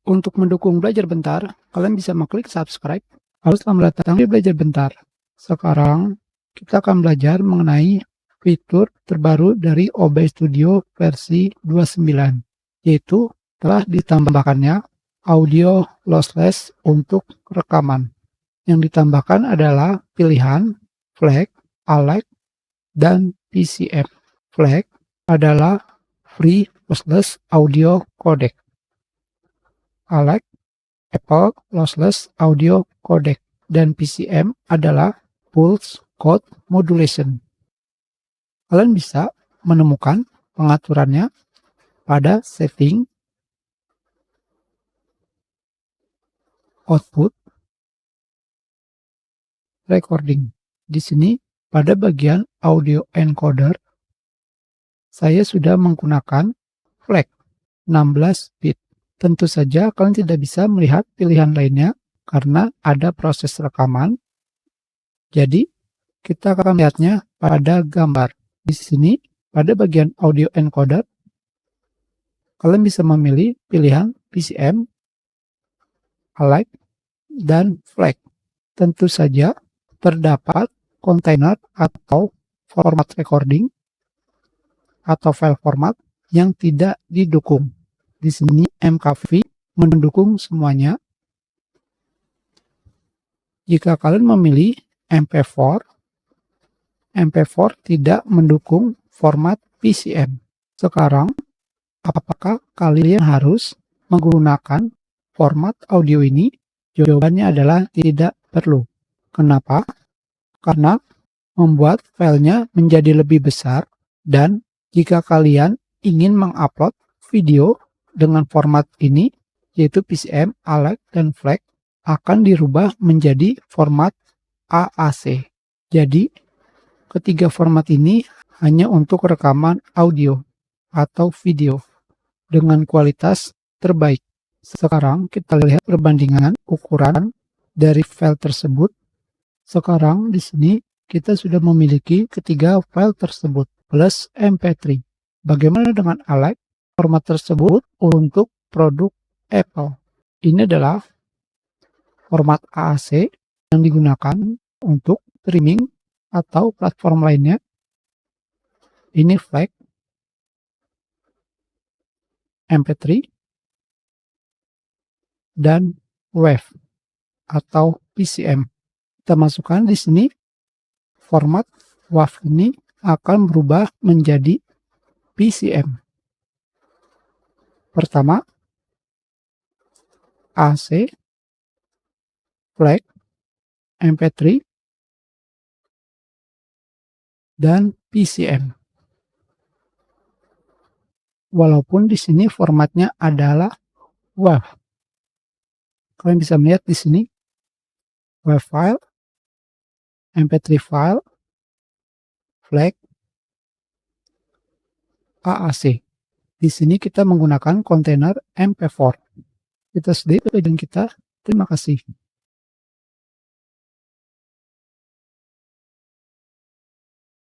Untuk mendukung Belajar Bentar, kalian bisa mengklik subscribe. Lalu selamat datang di Belajar Bentar. Sekarang kita akan belajar mengenai fitur terbaru dari OBS Studio versi 29, yaitu telah ditambahkannya audio lossless untuk rekaman. Yang ditambahkan adalah pilihan FLAC, ALEC, dan PCM. FLAC adalah Free Lossless Audio Codec. ALEC, Apple Lossless Audio Codec, dan PCM adalah Pulse Code Modulation. Kalian bisa menemukan pengaturannya pada setting, output, recording. Di sini pada bagian audio encoder, saya sudah menggunakan FLAC 16 bit. Tentu saja kalian tidak bisa melihat pilihan lainnya karena ada proses rekaman. Jadi, kita akan melihatnya pada gambar. Di sini, pada bagian audio encoder, kalian bisa memilih pilihan PCM, ALEC, dan FLAC. Tentu saja, terdapat kontainer atau format recording atau file format yang tidak didukung. Di sini MKV mendukung semuanya. Jika kalian memilih MP4, MP4 tidak mendukung format PCM. Sekarang, apakah kalian harus menggunakan format audio ini? Jawabannya adalah tidak perlu. Kenapa? Karena membuat filenya menjadi lebih besar, dan jika kalian ingin mengupload video dengan format ini, yaitu PCM, ALEC, dan FLAC, akan dirubah menjadi format AAC. Jadi, ketiga format ini hanya untuk rekaman audio atau video dengan kualitas terbaik. Sekarang kita lihat perbandingan ukuran dari file tersebut. Sekarang di sini kita sudah memiliki ketiga file tersebut plus MP3. Bagaimana dengan ALEC? Format tersebut untuk produk Apple. Ini adalah format AAC yang digunakan untuk streaming atau platform lainnya. Ini FLAC, MP3, dan WAV atau PCM. Kita masukkan di sini format WAV ini akan berubah menjadi PCM. Pertama, AC, FLAC, MP3, dan PCM. Walaupun di sini formatnya adalah WAV. Kalian bisa melihat di sini WAV file, MP3 file, FLAC, AAC. Di sini kita menggunakan kontainer MP4. Kita sedih dan kita. Terima kasih.